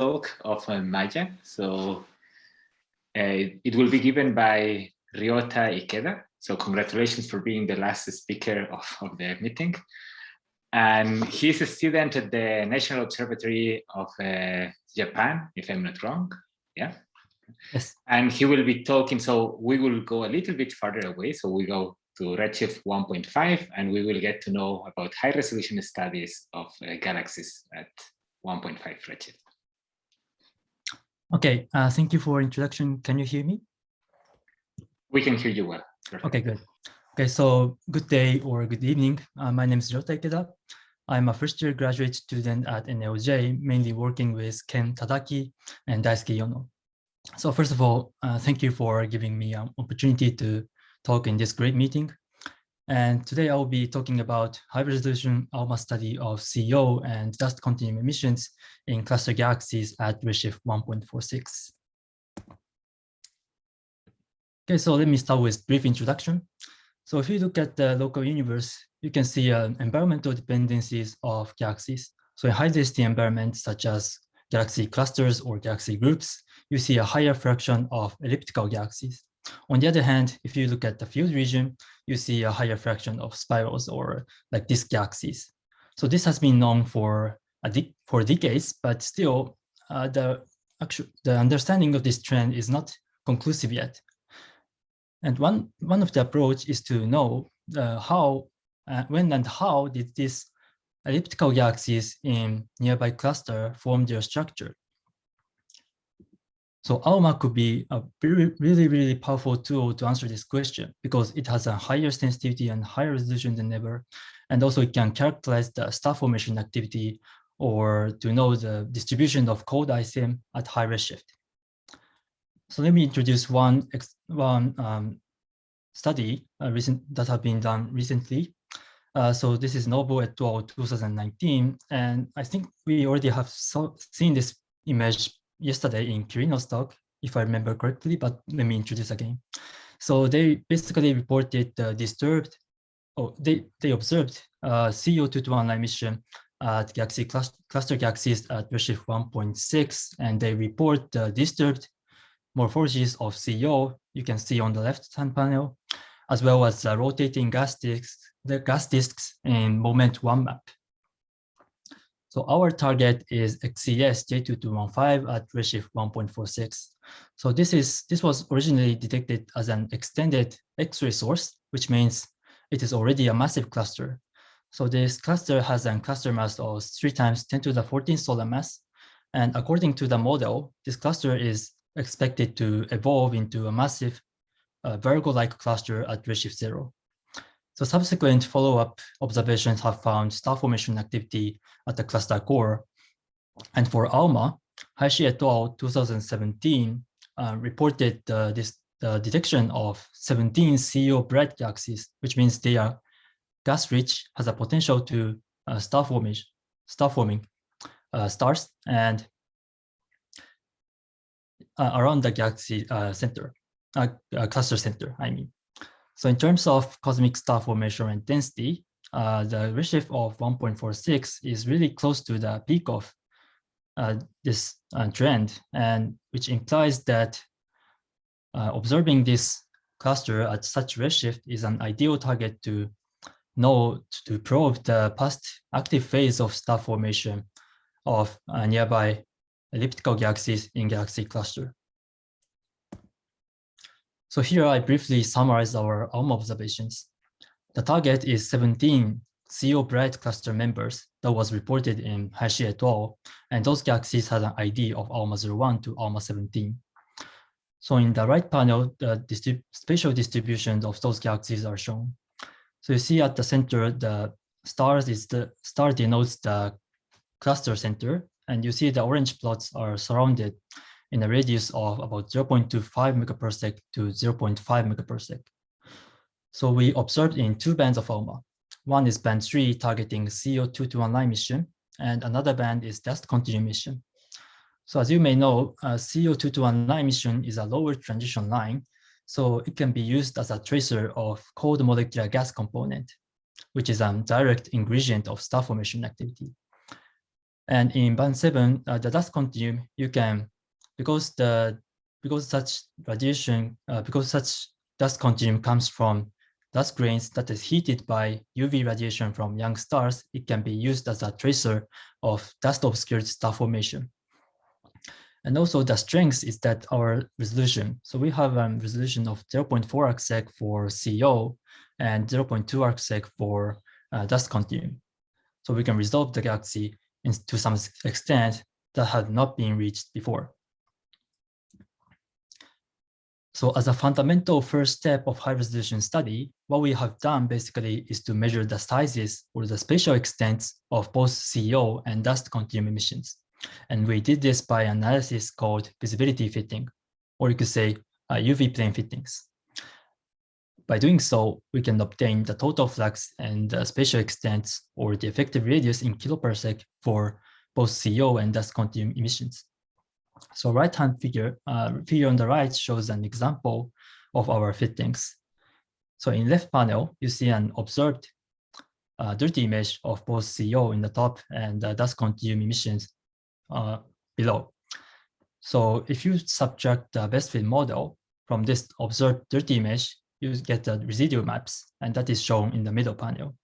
talk of MAYA. So it will be given by Ryota Ikeda. So congratulations for being the last speaker of the meeting. And he's a student at the National Observatory of Japan, if I'm not wrong. Yeah. Yes. And he will be talking, so we will go a little bit farther away. So we go to redshift 1.5, and we will get to know about high resolution studies of galaxies at 1.5 redshift. Okay, thank you for introduction. Can you hear me? We can hear you well. Perfect. Okay, good. Okay, so good day or good evening. My name is Ryota Ikeda. I'm a first-year graduate student at NLJ, mainly working with Ken Tadaki and Daisuke Yono. So first of all, thank you for giving me an opportunity to talk in this great meeting. And today I'll be talking about high-resolution ALMA study of CO and dust continuum emissions in cluster galaxies at redshift 1.46. Okay, so let me start with brief introduction. So if you look at the local universe, you can see environmental dependencies of galaxies. So in high-density environments such as galaxy clusters or galaxy groups, you see a higher fraction of elliptical galaxies. On the other hand, if you look at the field region, you see a higher fraction of spirals or like disk galaxies. So this has been known for decades, but still the understanding of this trend is not conclusive yet. And one of the approach is to know when and how did these elliptical galaxies in nearby cluster form their structure. So ALMA could be a really powerful tool to answer this question because it has a higher sensitivity and higher resolution than ever. And also it can characterize the star formation activity or to know the distribution of cold ICM at high redshift. So let me introduce one study that have been done recently. So this is Novo et al. 2019, and I think we already have seen this image yesterday in Kirino's talk, if I remember correctly, but let me introduce again. So they basically reported they observed CO221 emission at galaxy cluster galaxies at redshift 1.6, and they report disturbed morphologies of CO you can see on the left-hand panel, as well as rotating gas disks in moment 1 map. So our target is XCS J2215 at redshift 1.46. So this was originally detected as an extended X-ray source, which means it is already a massive cluster. So this cluster has a cluster mass of 3 times 10 to the 14 solar mass. And according to the model, this cluster is expected to evolve into a massive Virgo-like cluster at redshift 0. So subsequent follow-up observations have found star formation activity at the cluster core. And for ALMA, Hayashi et al. 2017 reported the detection of 17 CO bright galaxies, which means they are gas-rich, has a potential to star forming stars and around the galaxy center, cluster center, I mean. So in terms of cosmic star formation and density, the redshift of 1.46 is really close to the peak of this trend, and which implies that observing this cluster at such redshift is an ideal target to probe the past active phase of star formation of nearby elliptical galaxies in galaxy cluster. So here I briefly summarize our ALMA observations. The target is 17 CO bright cluster members that was reported in Hayashi et al. And those galaxies had an ID of ALMA 01 to ALMA 17. So in the right panel, the spatial distribution of those galaxies are shown. So you see at the center, the star denotes the cluster center, and you see the orange plots are surrounded in a radius of about 0.25 megaparsec to 0.5 megaparsec. So we observed in 2 bands of ALMA. One is band 3 targeting CO221 emission, and another band is dust continuum emission. So as you may know, CO221 emission is a lower transition line, so it can be used as a tracer of cold molecular gas component, which is a direct ingredient of star formation activity. And in band 7, the dust continuum, you can, because such dust continuum comes from dust grains that is heated by UV radiation from young stars, it can be used as a tracer of dust-obscured star formation. And also the strength is that our resolution. So we have a resolution of 0.4 arcsec for CO and 0.2 arcsec for dust continuum. So we can resolve the galaxy to some extent that had not been reached before. So as a fundamental first step of high resolution study, what we have done basically is to measure the sizes or the spatial extents of both CO and dust continuum emissions. And we did this by analysis called visibility fitting, or you could say UV plane fittings. By doing so, we can obtain the total flux and the spatial extents or the effective radius in kiloparsec for both CO and dust continuum emissions. So right-hand figure on the right shows an example of our fittings. So in left panel, you see an observed dirty image of both CO in the top and dust continuum emissions below. So if you subtract the best fit model from this observed dirty image, you get the residual maps, and that is shown in the middle panel.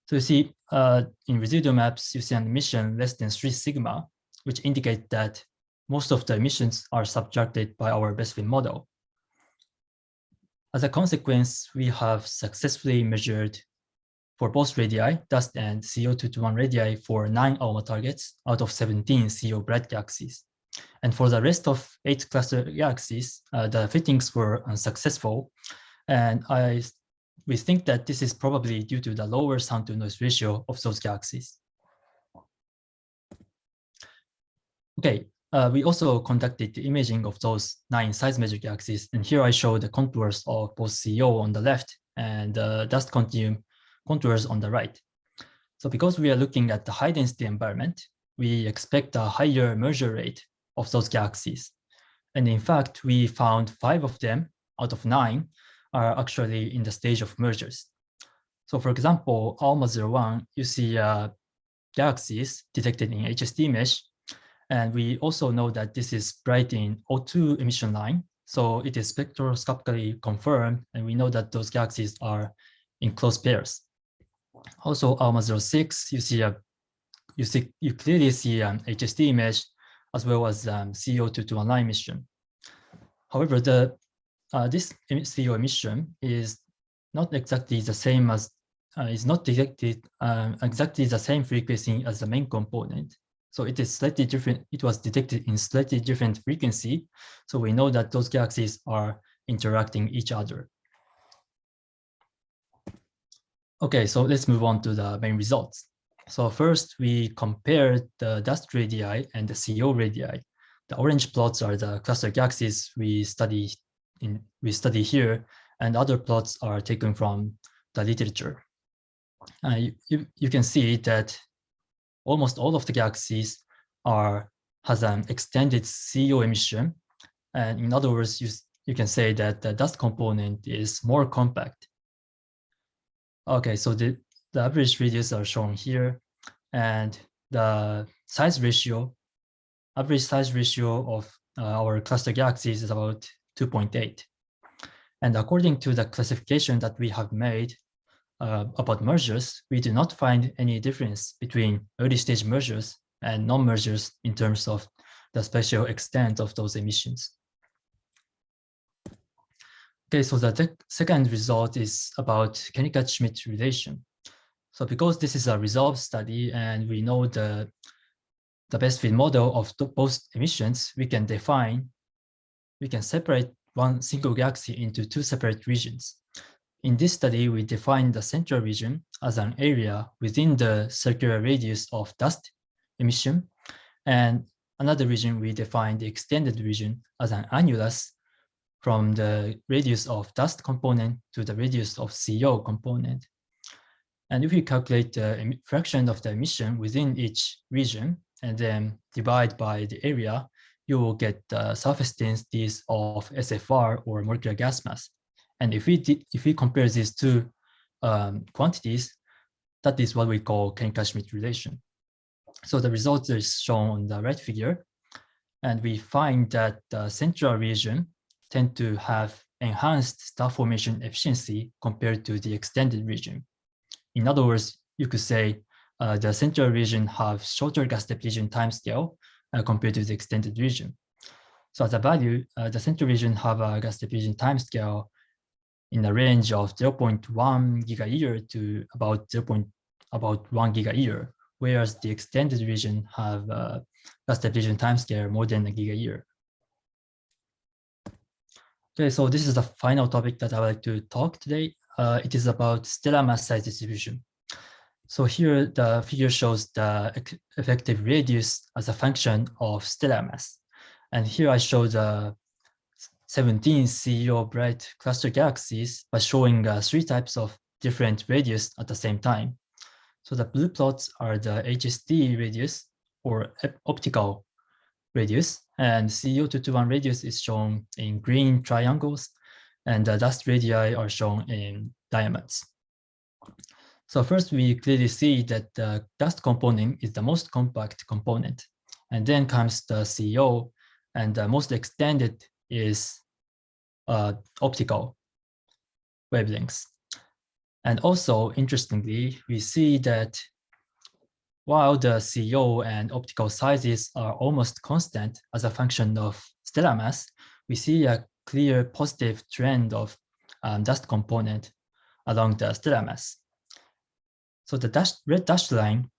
So you see in residual maps, you see an emission less than 3 sigma, which indicate that most of the emissions are subtracted by our best fit model. As a consequence, we have successfully measured for both radii, dust and CO221 radii for 9 ALMA targets out of 17 CO bright galaxies. And for the rest of 8 cluster galaxies, the fittings were unsuccessful. And we think that this is probably due to the lower sound to noise ratio of those galaxies. Okay, we also conducted the imaging of those 9 size measure galaxies. And here I show the contours of both CO on the left and dust continuum contours on the right. So because we are looking at the high density environment, we expect a higher merger rate of those galaxies. And in fact, we found 5 of them out of 9 are actually in the stage of mergers. So for example, ALMA01, you see galaxies detected in HST mesh. And we also know that this is bright in O2 emission line. So it is spectroscopically confirmed, and we know that those galaxies are in close pairs. Also, ALMA06, you clearly see an HST image as well as CO221 emission. However, this CO emission is not exactly the same as is not detected exactly the same frequency as the main component. So it is slightly different. It was detected in slightly different frequency. So we know that those galaxies are interacting each other. Okay, so let's move on to the main results. So first, we compared the dust radii and the CO radii. The orange plots are the cluster galaxies we study here, and other plots are taken from the literature. You can see that almost all of the galaxies has an extended CO emission, and in other words, you can say that the dust component is more compact. Okay, so the average radius are shown here, and the size ratio, average size ratio of our cluster galaxies is about 2.8. And according to the classification that we have made about mergers, we do not find any difference between early stage mergers and non-mergers in terms of the spatial extent of those emissions. Okay, so the second result is about Kenikad-Schmidt relation. So because this is a resolved study and we know the best fit model of both emissions, we can separate one single galaxy into 2 separate regions. In this study, we define the central region as an area within the circular radius of dust emission, and another region we define the extended region as an annulus from the radius of dust component to the radius of CO component. And if we calculate the fraction of the emission within each region and then divide by the area, you will get the surface densities of SFR or molecular gas mass. And if we compare these 2 quantities, that is what we call Kenikad-Schmidt relation. So the results is shown on the right figure. And we find that the central region tend to have enhanced star formation efficiency compared to the extended region. In other words, you could say the central region have shorter gas depletion timescale compared to the extended region. So as a value, the central region have a gas depletion timescale in the range of 0.1 giga-year to about 1 giga-year, whereas the extended region have gas depletion timescale more than a giga-year. Okay, so this is the final topic that I would like to talk today. It is about stellar mass size distribution. So here the figure shows the effective radius as a function of stellar mass. And here I show the 17 CEO bright cluster galaxies by showing 3 types of different radius at the same time. So the blue plots are the HST radius or optical radius, and CEO221 radius is shown in green triangles, and the dust radii are shown in diamonds. So first, we clearly see that the dust component is the most compact component, and then comes the CEO, and the most extended is optical wavelengths. And also, interestingly, we see that while the CEO and optical sizes are almost constant as a function of stellar mass, we see a clear positive trend of dust component along the stellar mass. So the red dashed line,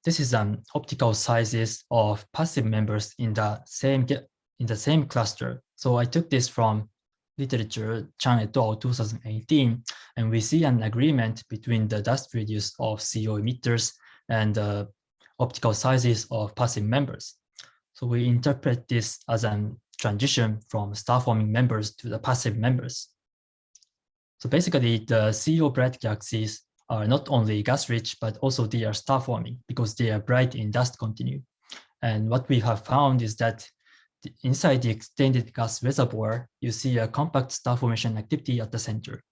this is optical sizes of passive members in the same cluster. So I took this from literature, Chang et al. 2018, and we see an agreement between the dust radius of CO emitters and the optical sizes of passive members. So we interpret this as a transition from star-forming members to the passive members. So basically, the CO bright galaxies are not only gas-rich, but also they are star-forming because they are bright in dust continuum. And what we have found is that inside the extended gas reservoir, you see a compact star formation activity at the center.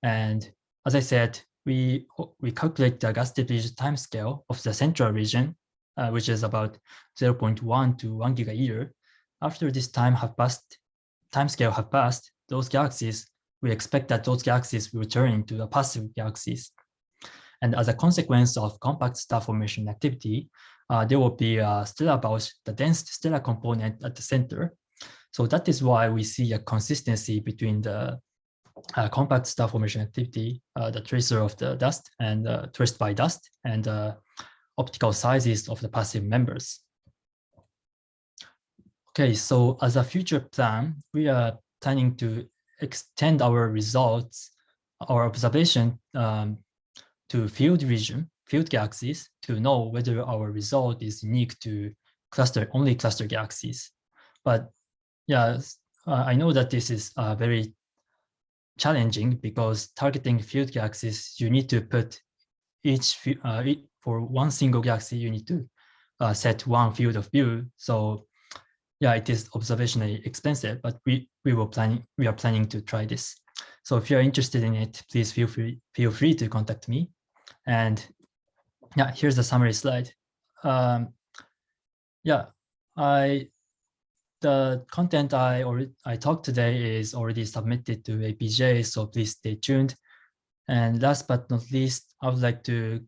And as I said, we calculate the gas depletion timescale of the central region, which is about 0.1 to 1 giga-year. After this timescale have passed, those galaxies, we expect that those galaxies will turn into the passive galaxies. And as a consequence of compact star formation activity, there will be a stellar bulge, the dense stellar component at the center. So that is why we see a consistency between the compact star formation activity, the tracer of the dust and traced by dust, and optical sizes of the passive members. Okay, so as a future plan, we are planning to extend our results, our observation to field galaxies to know whether our result is unique to only cluster galaxies. But yeah, I know that this is very challenging because targeting field galaxies, you need to put for one single galaxy, you need to set one field of view. So yeah, it is observationally expensive, but we are planning to try this. So if you are interested in it, please feel free to contact me. And yeah, here's the summary slide. Yeah, the content I talked today is already submitted to APJ, so please stay tuned. And last but not least, I would like to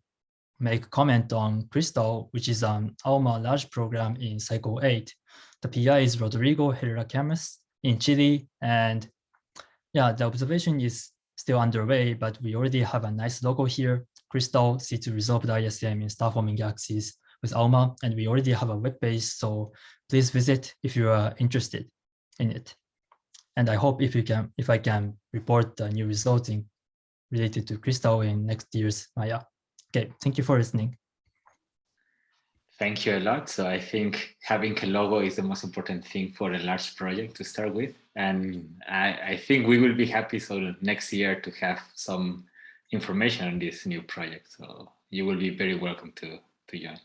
make a comment on Crystal, which is an ALMA large program in Cycle 8. The PI is Rodrigo Herrera Camus in Chile. And yeah, the observation is still underway, but we already have a nice logo here. Crystal seeks to resolve the ISM in star-forming galaxies with ALMA, and we already have a web page, so please visit if you are interested in it. And I hope if I can report the new results related to Crystal in next year's MAYA. Okay, thank you for listening. Thank you a lot. So I think having a logo is the most important thing for a large project to start with. And I think we will be happy so next year to have some information on this new project. So you will be very welcome to join.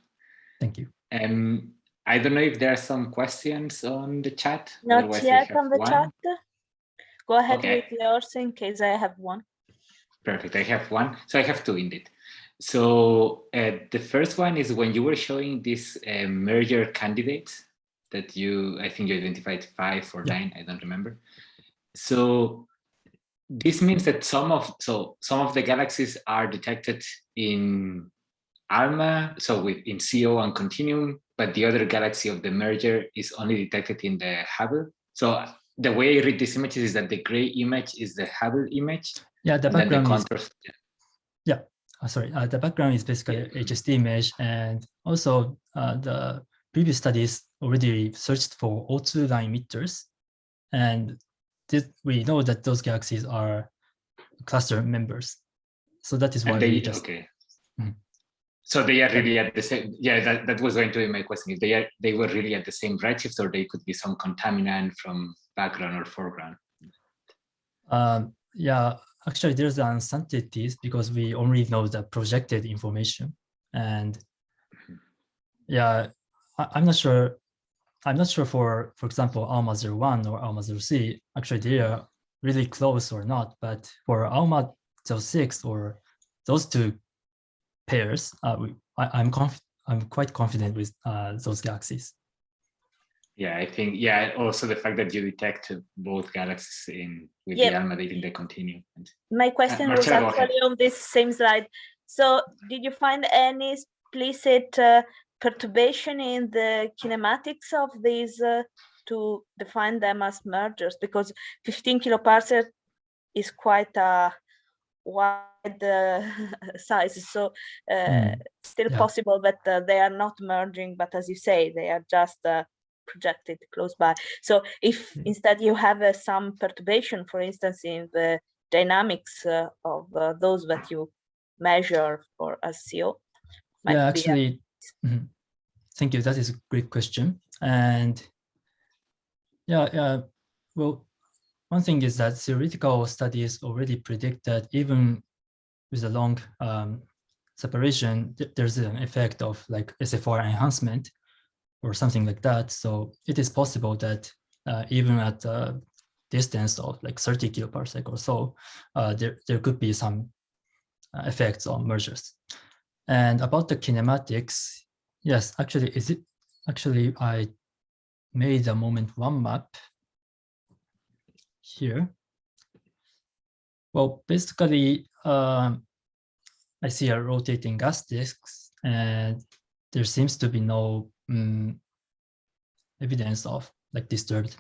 Thank you. I don't know if there are some questions on the chat. Not Otherwise, yet on the chat. Go ahead Okay. with yours in case I have one. Perfect. I have one. So I have two indeed. So the first one is when you were showing this merger candidates that I think you identified 5 or 9, I don't remember. So this means that some of the galaxies are detected in ALMA, so in CO and continuum, but the other galaxy of the merger is only detected in the Hubble. So the way I read this image is that the gray image is the Hubble image. Yeah, the background is. Sorry. The background is basically HST image, and also the previous studies already searched for O2 line emitters, and we know that those galaxies are cluster members. So that is why we just. Okay. So they are really at the same. Yeah, that was going to be my question. If they were really at the same redshift, or they could be some contaminant from background or foreground. Yeah. Actually, there's uncertainties because we only know the projected information, and yeah, I'm not sure. I'm not sure for example, ALMA 01 or ALMA 03. Actually, they are really close or not. But for ALMA 06 or those two pairs, I'm quite confident with those galaxies. Yeah, I think, also the fact that you detect both galaxies with the ALMA data in the continuum. My question was actually on this same slide. So did you find any explicit perturbation in the kinematics of these to define them as mergers? Because 15 kiloparsec is quite a wide size, so still possible that they are not merging, but as you say, they are just projected close by. So if instead you have some perturbation, for instance, in the dynamics of those that you measure for as CO. Yeah, actually, thank you. That is a great question. And well, one thing is that theoretical studies already predict that even with a long separation, there's an effect of like SFR enhancement or something like that. So it is possible that even at a distance of like 30 kiloparsec or so, there could be some effects on mergers. And about the kinematics, yes, actually, I made a moment 1 map here. Well, basically, I see a rotating gas disks, and there seems to be no evidence of like disturbed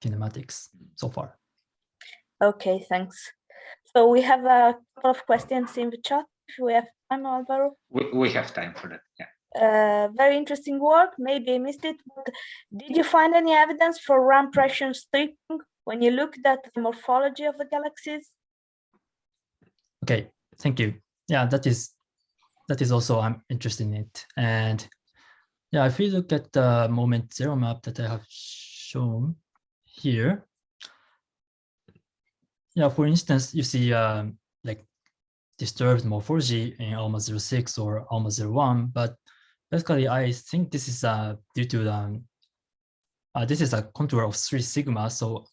kinematics so far. Okay, thanks. So we have a couple of questions in the chat. If we have time, Alvaro. We have time for that. Yeah. Very interesting work. Maybe I missed it, but did you find any evidence for RAM pressure stripping when you looked at the morphology of the galaxies? Okay, thank you. Yeah, that is also I'm interested in it. And yeah, if we look at the moment 0 map that I have shown here, yeah, for instance, you see like disturbed morphology in ALMA 06 or ALMA 01, but basically I think this is due to this is a contour of 3 sigma, so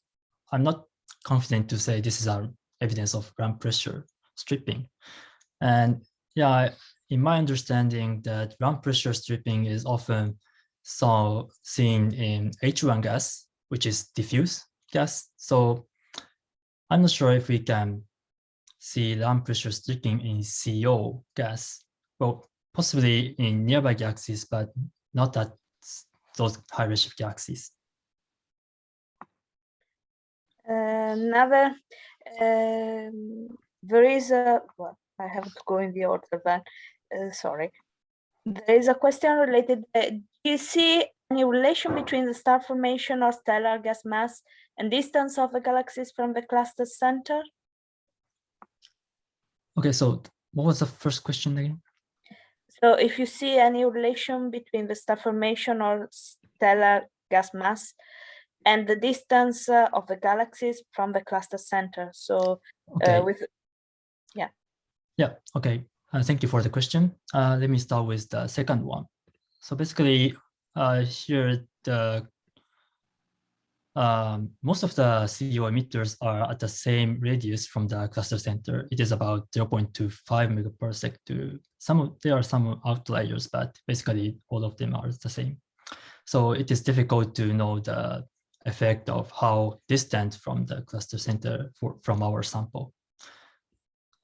I'm not confident to say this is evidence of RAM pressure stripping. And yeah, in my understanding that RAM pressure stripping is often seen in H1 gas, which is diffuse gas. So I'm not sure if we can see RAM pressure stripping in CO gas. Well, possibly in nearby galaxies, but not at those high redshift galaxies. Another, there is a, well, I have to go in the order then, sorry. There is a question related, do you see any relation between the star formation or stellar gas mass and distance of the galaxies from the cluster center? Okay, so what was the first question again? So if you see any relation between the star formation or stellar gas mass and the distance of the galaxies from the cluster center. So okay. Yeah, okay. Thank you for the question. Let me start with the second one. So basically, here most of the CO emitters are at the same radius from the cluster center. It is about 0.25 megaparsec to there are some outliers, but basically all of them are the same. So it is difficult to know the effect of how distant from the cluster center from our sample.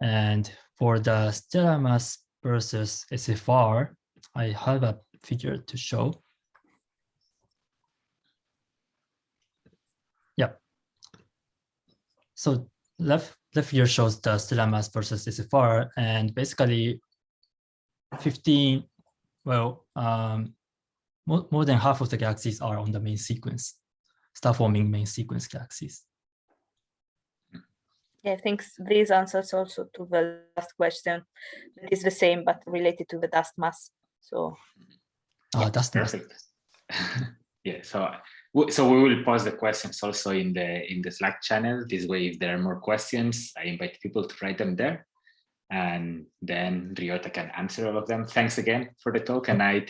And for the stellar mass versus SFR, I have a figure to show. Yeah. So left figure shows the stellar mass versus SFR, and basically 15, well, more than half of the galaxies are on the main sequence, star-forming main sequence galaxies. Yeah, I think this answers also to the last question. It is the same, but related to the dust mass. So, yeah. Dust mass. Perfect. Yeah, so we will post the questions also in the Slack channel. This way, if there are more questions, I invite people to write them there, and then Ryota can answer all of them. Thanks again for the talk, and I